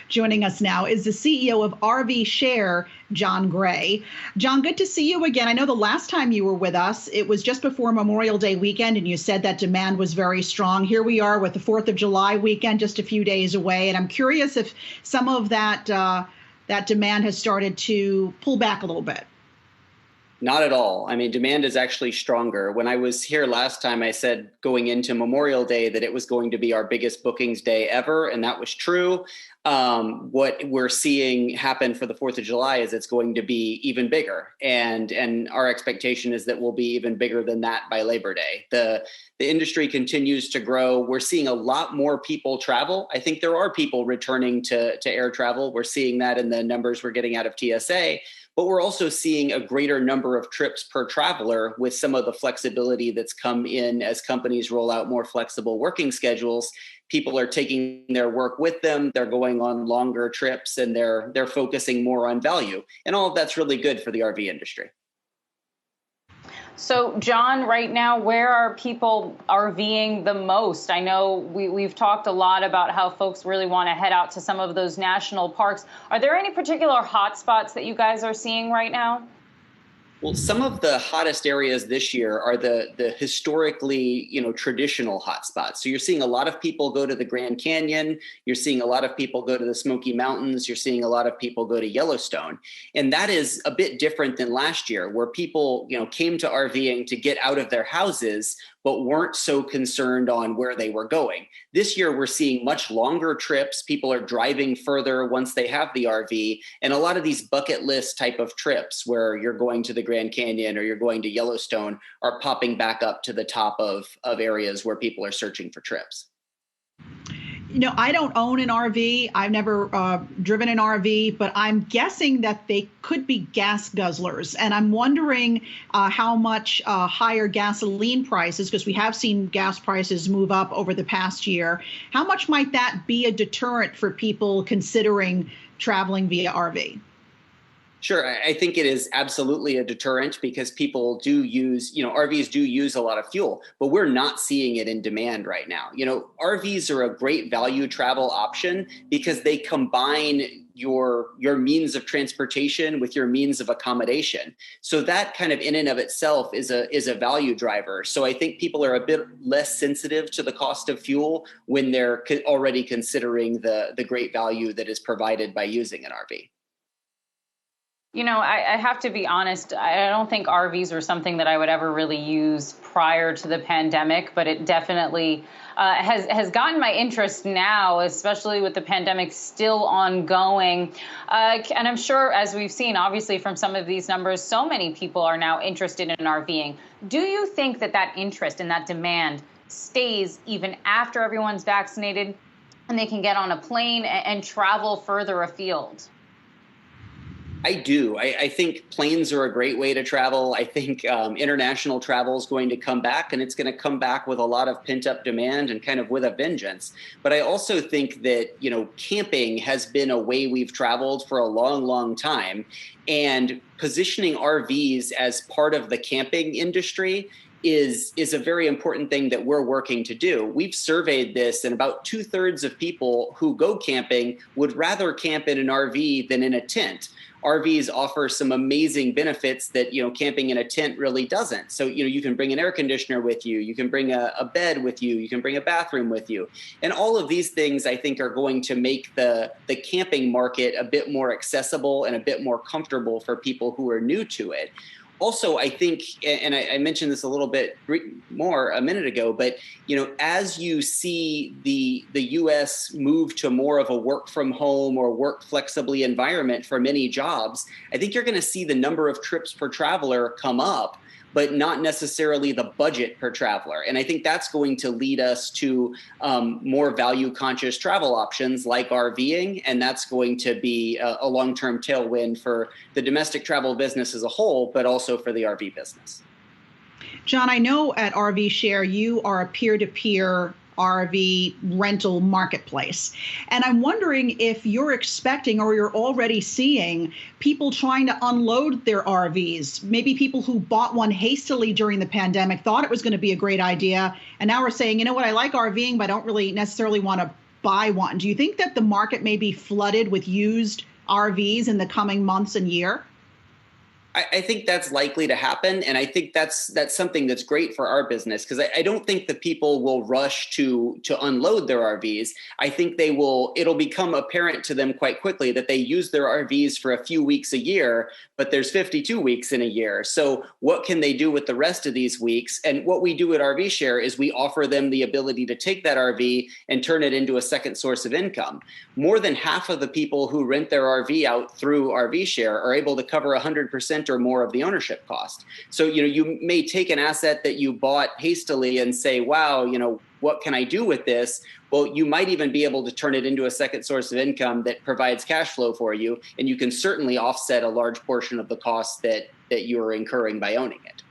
Joining us now is the CEO of RVshare, Jon Gray. Jon, good to see you again. I know the last time you were with us, it was just before Memorial Day weekend, and you said that demand was very strong. Here we are with the 4th of July weekend just a few days away, and I'm curious if some of that demand has started to pull back a little bit. Not at all. I mean, demand is actually stronger. When I was here last time, I said going into Memorial Day that it was going to be our biggest bookings day ever, and that was true. What we're seeing happen for the 4th of July is it's going to be even bigger. And our expectation is that we'll be even bigger than that by Labor Day. The industry continues to grow. We're seeing a lot more people travel. I think there are people returning to air travel. We're seeing that in the numbers we're getting out of TSA. But we're also seeing a greater number of trips per traveler with some of the flexibility that's come in as companies roll out more flexible working schedules. People are taking their work with them. They're going on longer trips, and they're focusing more on value. And all of that's really good for the RV industry. So, Jon, right now, where are people RVing the most? I know we've talked a lot about how folks really want to head out to some of those national parks. Are there any particular hotspots that you guys are seeing right now? Well, some of the hottest areas this year are the historically, traditional hotspots. So you're seeing a lot of people go to the Grand Canyon. You're seeing a lot of people go to the Smoky Mountains. You're seeing a lot of people go to Yellowstone. And that is a bit different than last year, where people, came to RVing to get out of their houses, but weren't so concerned on where they were going. This year, we're seeing much longer trips. People are driving further once they have the RV. And a lot of these bucket list type of trips where you're going to the Grand Canyon or you're going to Yellowstone are popping back up to the top of areas where people are searching for trips. I don't own an RV. I've never driven an RV, but I'm guessing that they could be gas guzzlers. And I'm wondering how much higher gasoline prices, because we have seen gas prices move up over the past year. How much might that be a deterrent for people considering traveling via RV? Sure. I think it is absolutely a deterrent because people do use, RVs do use a lot of fuel, but we're not seeing it in demand right now. RVs are a great value travel option because they combine your means of transportation with your means of accommodation. So that kind of in and of itself is a value driver. So I think people are a bit less sensitive to the cost of fuel when they're already considering the great value that is provided by using an RV. I have to be honest, I don't think RVs are something that I would ever really use prior to the pandemic, but it definitely has gotten my interest now, especially with the pandemic still ongoing. And I'm sure, as we've seen, obviously, from some of these numbers, so many people are now interested in RVing. Do you think that interest and that demand stays even after everyone's vaccinated and they can get on a plane and travel further afield? I do. I think planes are a great way to travel. I think international travel is going to come back, and it's going to come back with a lot of pent-up demand and kind of with a vengeance. But I also think that, camping has been a way we've traveled for a long, long time. And positioning RVs as part of the camping industry is a very important thing that we're working to do. We've surveyed this, and about 2/3 of people who go camping would rather camp in an RV than in a tent. RVs offer some amazing benefits that, camping in a tent really doesn't. So, you can bring an air conditioner with you. You can bring a bed with you. You can bring a bathroom with you. And all of these things, I think, are going to make the camping market a bit more accessible and a bit more comfortable for people who are new to it. Also, I think, and I mentioned this a little bit more a minute ago, but as you see the U.S. move to more of a work from home or work flexibly environment for many jobs, I think you're going to see the number of trips per traveler come up, but not necessarily the budget per traveler. And I think that's going to lead us to more value-conscious travel options like RVing, and that's going to be a long-term tailwind for the domestic travel business as a whole, but also for the RV business. Jon, I know at RVshare you are a peer-to-peer RV rental marketplace. And I'm wondering if you're expecting or you're already seeing people trying to unload their RVs, maybe people who bought one hastily during the pandemic, thought it was going to be a great idea. And now we're saying, I like RVing, but I don't really necessarily want to buy one. Do you think that the market may be flooded with used RVs in the coming months and year? I think that's likely to happen. And I think that's something that's great for our business, because I don't think the people will rush to unload their RVs. I think it'll become apparent to them quite quickly that they use their RVs for a few weeks a year, but there's 52 weeks in a year. So what can they do with the rest of these weeks? And what we do at RVshare is we offer them the ability to take that RV and turn it into a second source of income. More than half of the people who rent their RV out through RVshare are able to cover 100% or more of the ownership cost. So, you may take an asset that you bought hastily and say, wow, what can I do with this? Well, you might even be able to turn it into a second source of income that provides cash flow for you. And you can certainly offset a large portion of the costs that you are incurring by owning it.